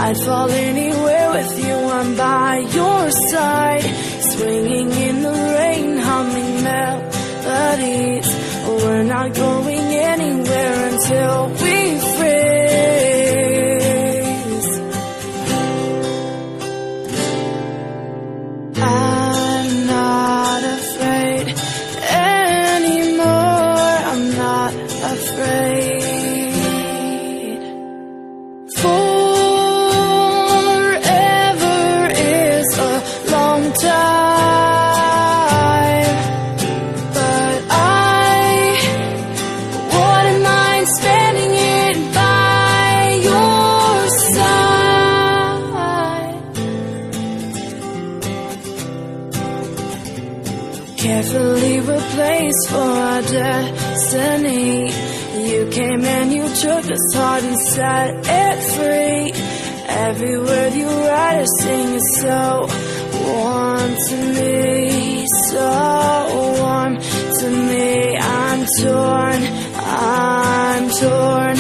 I'd fall anywhere with you, I'm by your side, swinging in the rain, humming melodies. We're not going anywhere until we freeze. I'm not afraid anymore, I'm not afraid. Forever is a long time, but I wouldn't mind spending it by your side. Carefully replaced for our destiny. You came and you took us heart and set it free. Every word you write or sing is so warm to me, so warm to me. I'm torn, I'm torn.